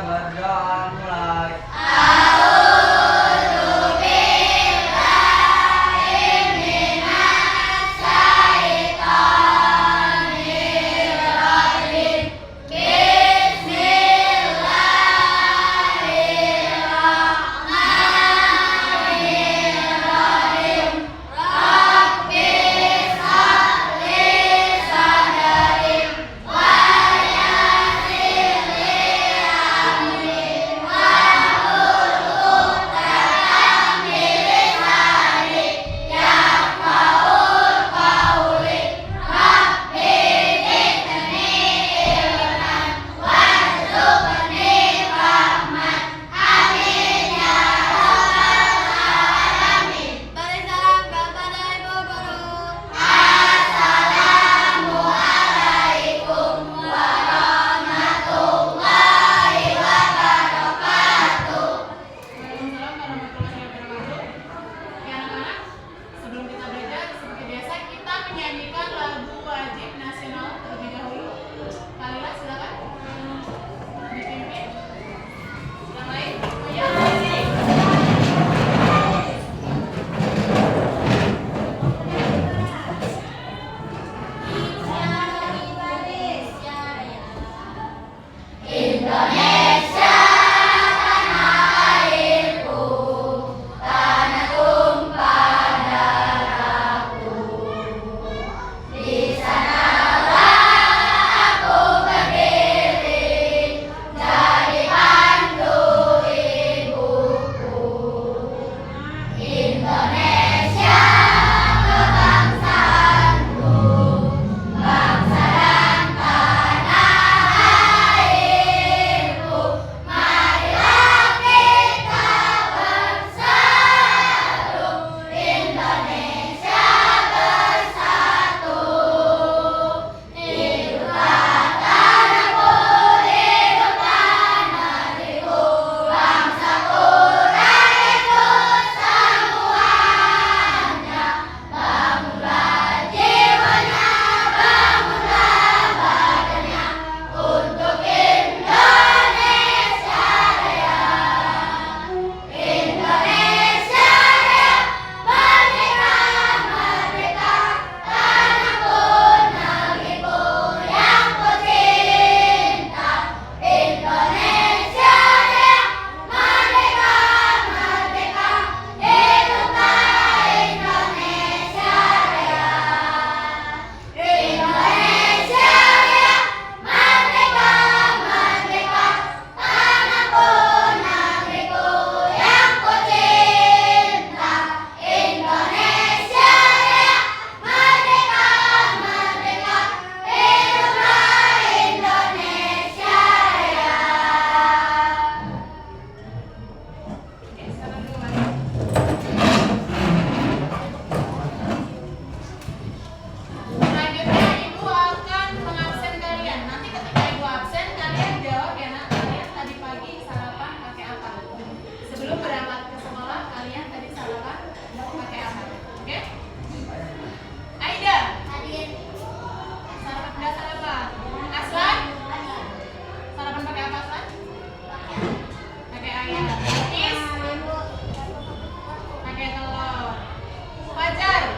berdoa mulai.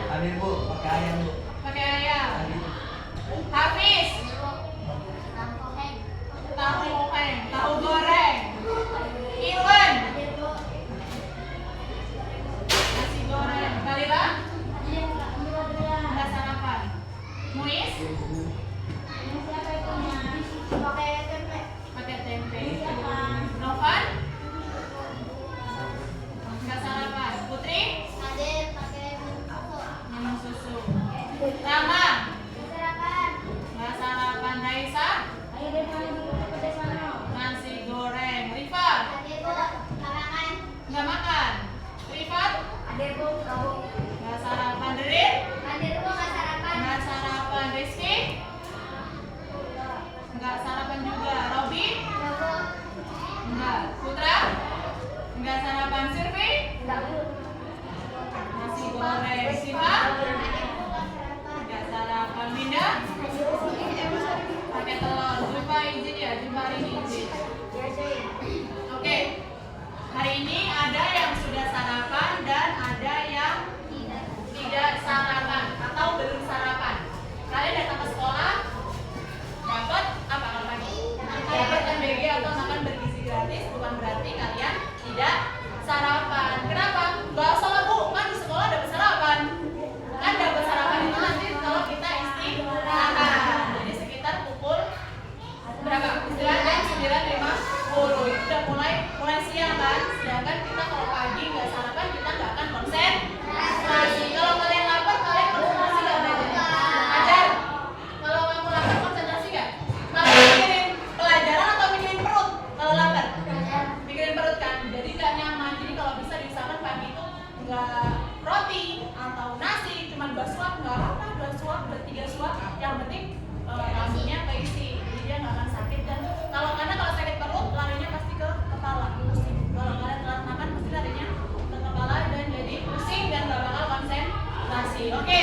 Hadir Bu, pakai ayam Bu. Pakai ayam. Hadir. Hafiz. Tahu goreng. Iwan. Nasi goreng. Kalila. Nggak sarapan. Muis. Pakai tempe. Novan. Nggak sarapan. Putri. Minum susu. Rama. Nggak sarapan. Raisa. Nasi goreng. Rifa. Nggak makan. Rifat. Nggak sarapan. Derin. Nggak sarapan. Rizky. Nggak sarapan juga. Robi. Nggak. Putra. Nggak sarapan. Sirvi. Nasi goreng. Siva. Nggak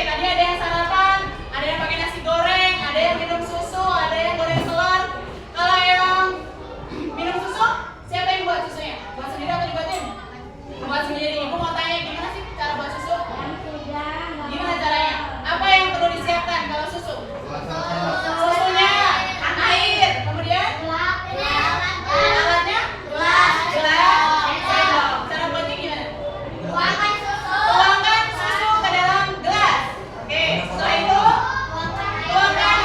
tadi ada yang sarapan, ada yang pakai nasi goreng, ada yang minum susu, ada yang goreng telur. Kalau yang minum susu, siapa yang buat susunya? Buat sendiri atau dibuatin? Buat sendiri. Ibu mau tanya gimana sih cara buat susu? Gimana caranya? Apa yang perlu disiapkan kalau susu? Susunya, air, kemudian alatnya, gelas, sendok. Cara buatnya gimana? Tuangkan susu ke dalam gelas. Oke, setelah itu tuangkan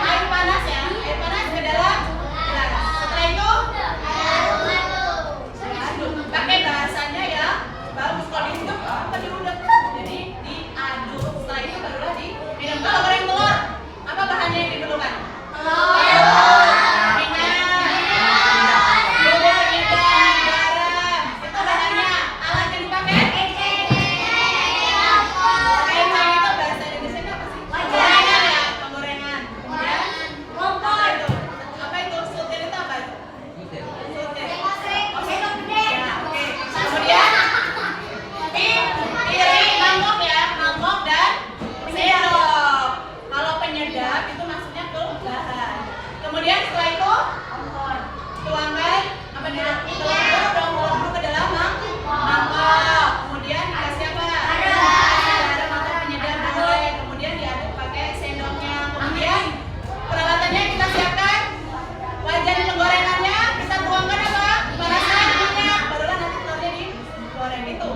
air panas ya, air panas ke dalam gelas. Setelah itu aduk. Pakai bahasanya ya, bagus kalau diaduk apa diudek. Jadi diaduk. Setelah itu barulah diminum. Kalau goreng telur, apa bahannya yang diperlukan? Kemudian setelah itu tuangkan apa nih? Telur ke dalam mangkok. Kemudian dikasih apa? Garam atau penyedap boleh. Kemudian diaduk pakai sendoknya. Kemudian peralatannya kita siapkan. Wajan penggorengannya kita tuangkan apa? Panaskan minyak. Barulah nanti telurnya digoreng itu.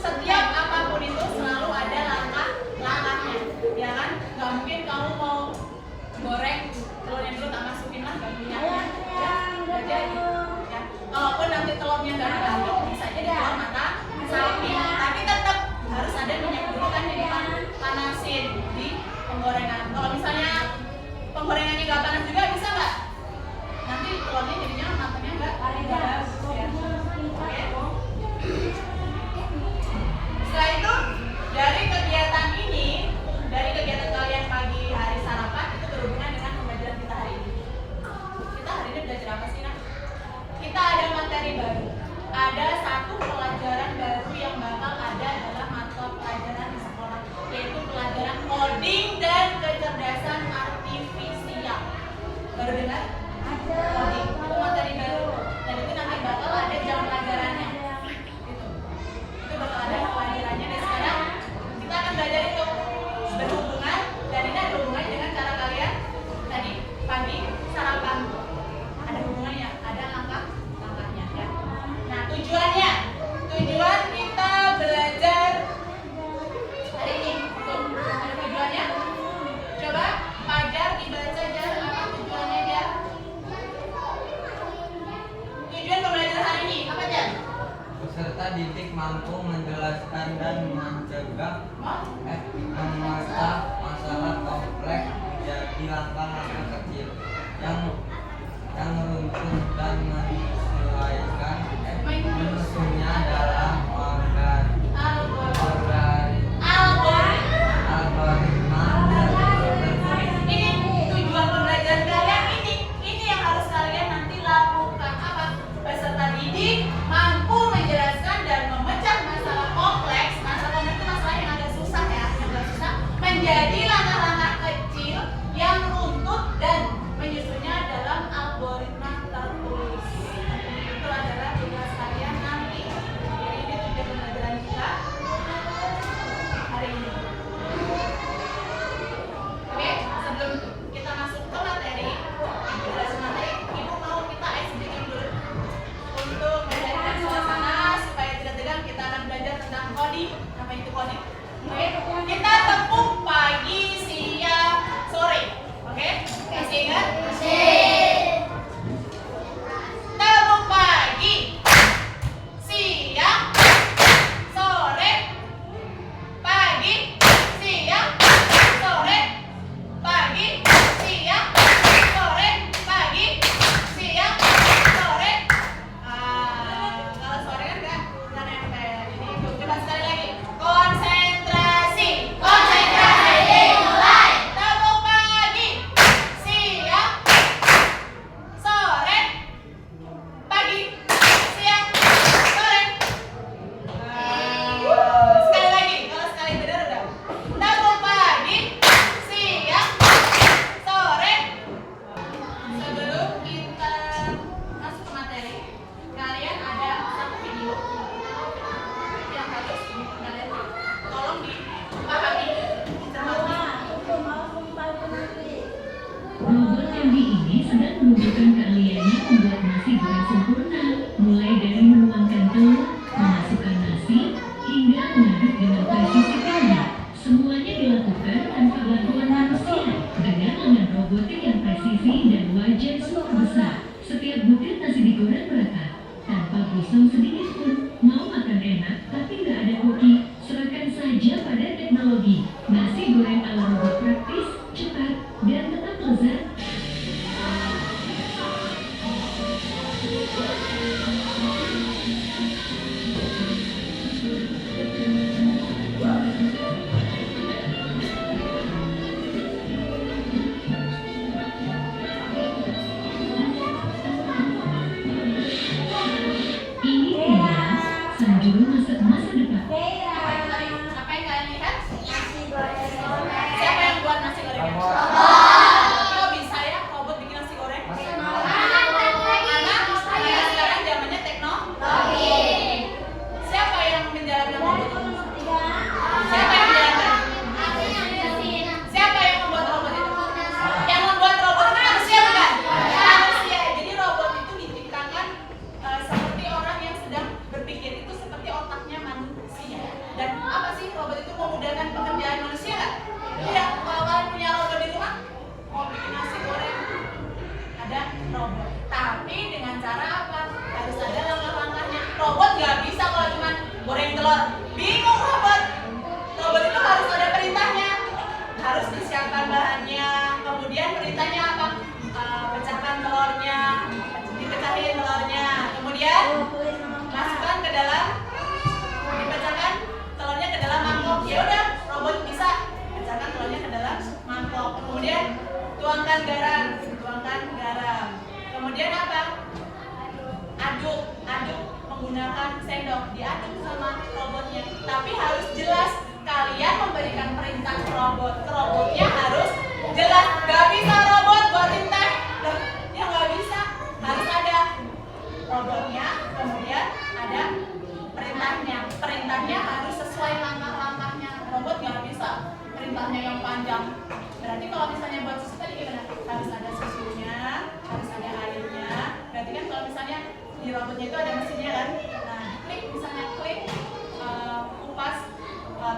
Setiap apapun itu selalu ada langkah-langkahnya, ya kan? Gak mungkin kamu mau goreng telurnya dulu tak masukin lah minyaknya, ya nggak jadi. Ya, kalaupun nanti telurnya nggak diaduk, bisa aja telur mata sapi. Tapi tetap harus ada minyak dulu kan yang dipanasin di penggorengan. Kalau misalnya penggorengannya nggak panas juga bisa nggak? Nanti telurnya jadinya matangnya nggak bagus ya. Oke. Setelah itu dari kegiatan ini, dari kegiatan kalian pagi hari sarapan itu berhubungan dengan pembelajaran kita hari ini. Kita hari ini belajar apa sih, Nak? Kita ada materi baru. Ada satu pelajaran baru yang bakal ada dalam mata pelajaran di sekolah, yaitu pelajaran coding dan kecerdasan artifisial. Baru dengar? Coding itu materi baru. Dan itu nanti bakal ada jam pelajarannya. Itu bakal ada pelajarannya. Dan sekarang kita akan belajar itu berhubungan, dan ini ada hubungannya dengan cara kalian tadi pagi sarapan. Ada hubungannya, ada langkah-langkahnya ya. Nah, tujuan kita belajar hari ini. Tuh, ada tujuannya. Coba Fajar dibaca Jar, apa tujuannya Jar? Tujuan pembelajaran hari ini apa Jar? Peserta didik mampu menjelaskan dan mencegah memecah masalah kompleks menjadi langkah-langkah kecil yang runtun dan menyesuaikan menyusunnya dalam algoritma. Ini tujuan pembelajaran kalian ini yang harus kalian nanti lakukan apa? Peserta didik mampu menjelaskan dan memecah masalah kompleks. Masalah kompleks itu masalah yang agak susah ya, yang agak susah menjadi langkah-langkah kecil yang runtut dan menyusunnya dalam algoritma tertulis. Itu adalah tugas kalian nanti. Jadi ini tujuan pembelajaran kita hari ini. Oke, sebelum kita masuk ke materi, Ibu mau kita ice breaking dulu untuk menjadikan suasana supaya tidak tegang. Kita akan belajar tentang coding. Apa itu coding? Oke, kita tepuk pagi robotnya harus jelas. Gak bisa robot buatin teh, ya nggak bisa. Harus ada robotnya, kemudian ada perintahnya. Perintahnya harus sesuai langkah-langkahnya. Robot nggak bisa perintahnya yang panjang. Berarti kalau misalnya buat susu tadi gimana? Harus ada susunya, harus ada airnya. Berarti kan kalau misalnya di robotnya itu ada mesinnya kan? Nah, klik misalnya klik kupas,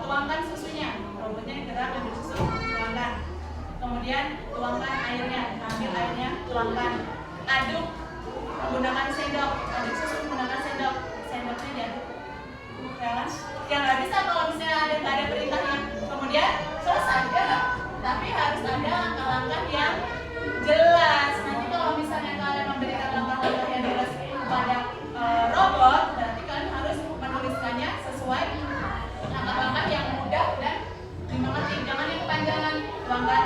tuangkan susunya. Robotnya gerak dan bersusu, tuangkan. Kemudian tuangkan airnya, ambil airnya, tuangkan. Aduk menggunakan sendok, aduk susu menggunakan sendok. Sendoknya diaduk, ya kan? Yang nggak bisa kalau misalnya nggak ada perintahnya. Kemudian selesai, ya nggak? Tapi harus ada langkah-langkah yang jelas. Nanti kalau misalnya kalian memberikan langkah-langkah yang jelas kepada robot, berarti kalian harus menuliskannya sesuai langkah-langkah yang mudah dan dimengerti. Jangan yang kepanjangan. Tuangkan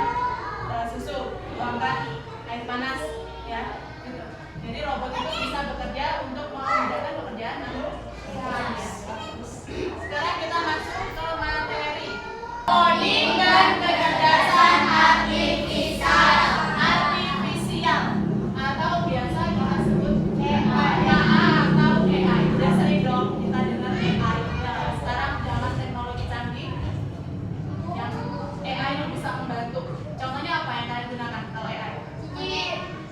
susu, tuangkan air panas, ya. Gitu. Jadi robot itu bisa bekerja untuk memudahkan pekerjaan manusia. Sekarang kita masuk ke materi coding dan kecerdasan artifisial atau biasa kita sebut AI atau AI. Udah sering dong kita dengar AI. Ya, sekarang zaman teknologi canggih yang AI yang bisa membantu. Contohnya apa yang kalian gunakan kalau AI?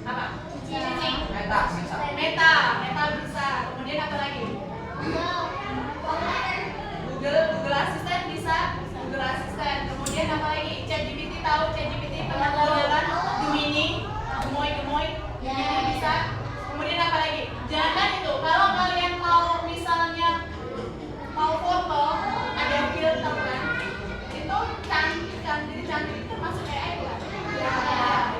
Apa? Meta bisa. Kemudian apa lagi? Google Assistant bisa. Google Assistant. Kemudian apa lagi? ChatGPT tahu ChatGPT pernah gunakan Gemini bisa. Kemudian apa lagi? Jangan itu. Kalau kalian mau misalnya mau foto ada filter kan? Itu cantik kan? Jadi cantik itu termasuk AI bukan? Ya.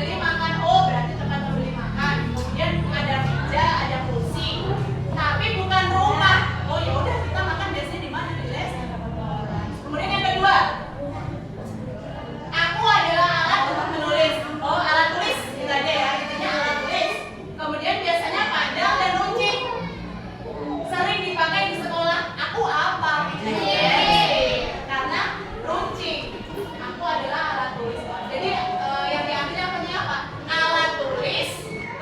membeli makan, oh berarti tempat membeli makan. Kemudian ada meja, ada kursi, tapi bukan rumah. Oh ya udah, kita makan biasanya di mana? Di les. Kemudian yang kedua, aku adalah alat untuk menulis. Oh, alat tulis itu aja ya, intinya alat tulis. Kemudian biasanya panjang dan runcing, sering dipakai di sekolah. Aku apa? Karena runcing. Aku adalah alat tulis. Jadi yang diambil apa? Alat tulis,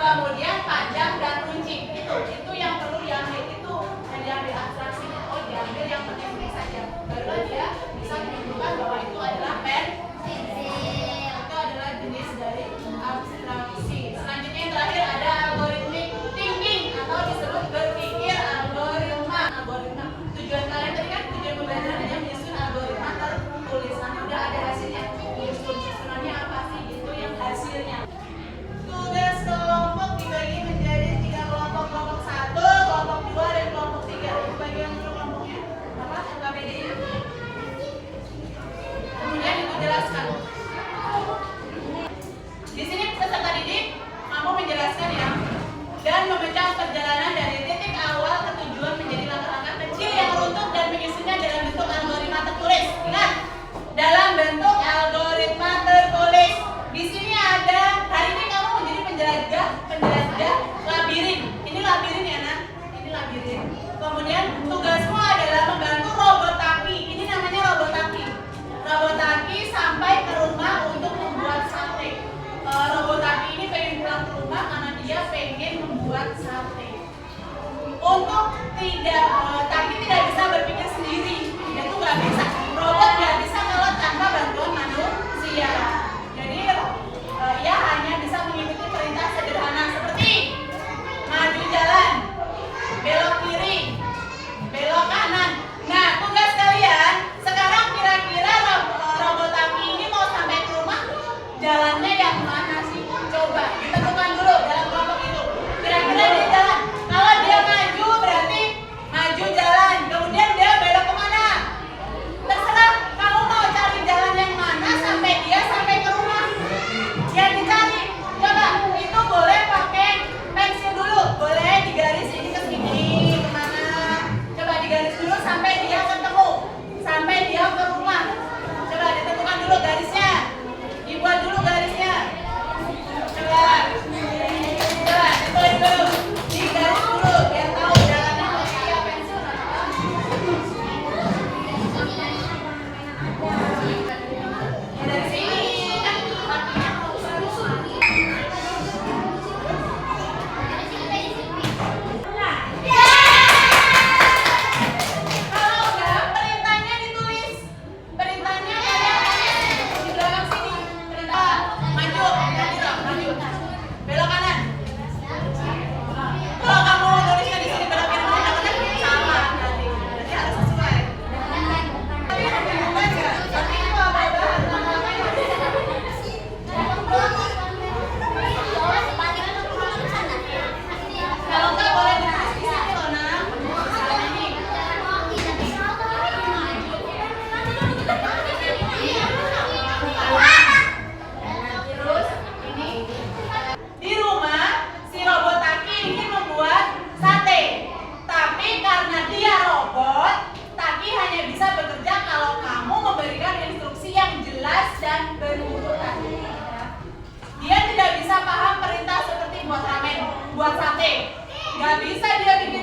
kemudian panjang dan runcing. Itu yang perlu diambil, itu yang diambil abstraksinya. Oh, diambil yang penting saja. Baru dia bisa menunjukkan bahwa itu adalah pen. Itu adalah jenis dari abstraksi. Selanjutnya yang terakhir ada algorithmic thinking atau disebut berpikir algoritma. Algoritma. Tujuan kalian tadi kan tujuan pembelajaran hanya menyusun algoritma tertulis. Nanti udah ada hasilnya. Susunannya apa sih? Itu yang hasilnya. Tugas kelompok dibagi menjadi 3 kelompok. Kelompok 1, kelompok 2, dan kelompok 3. Itu bagian dulu kelompoknya. Apa? LKPD-nya. Kemudian itu jelaskan. Di sini peserta didik mampu menjelaskan ya dan memecah perjalanan dari titik awal ke tujuan menjadi langkah-langkah kecil yang runtuh dan menyusunnya dalam bentuk algoritma tertulis. Ingat, dalam bentuk algoritma tertulis. Di sini ada, hari ini kamu menjadi penjelajah labirin. Ini labirin ya nak, ini labirin. Kemudian tugasmu adalah membantu robot taki. Ini namanya robot taki. Robot taki sampai ke rumah untuk membuat sate. Robot taki ini pengen pulang ke rumah karena dia pengen membuat sate. Untuk taki tidak bisa berpikir sendiri, dia tuh nggak bisa. Robot nggak bisa kalau tanpa bantuan manusia. Jadi ia hanya bisa mengikuti perintah sederhana seperti maju jalan, belok kiri, belok kanan. Nah, tugas kalian sekarang kira-kira robot taki ini mau sampai ke rumah jalannya yang mana sih? Coba ditentukan dulu dalam kelompok itu. Kira-kira dia jalan. Kalau dia maju berarti maju jalan. Kemudian dia belok kemana? Terserah kamu mau cari jalan yang mana sampai dia sampai ke rumah. Ya dicari. Coba itu boleh pakai pensil dulu. Boleh digaris ini ke sini kemana? Coba digaris dulu sampai dia ketemu. Sampai dia ke rumah. Coba ditentukan dulu garisnya. Dibuat dulu garisnya. Coba ditulis dulu. Digaris dulu biar tahu jalannya mau pakai pensil atau apa. Ya dari sini kan kakinya mau lurus. Kalau enggak, perintahnya ditulis. Perintahnya kalian di belakang sini. Perintah maju, maju. Belok kanan. Kalau kamu tulisnya di sini belok kanan, salah nanti. Jadi harus sesuai. Tapi ada hubungan nggak? Tapi itu apa-apa? Kalau enggak boleh ditulis di sini loh nak. Misalnya nih. Terus ini di rumah si robot taki ingin membuat sate, tapi karena dia robot, taki hanya bisa bekerja kalau kamu memberikan instruksi yang jelas dan berurutan. Dia tidak bisa paham perintah seperti buat ramen, buat sate. Gak bisa dia bikin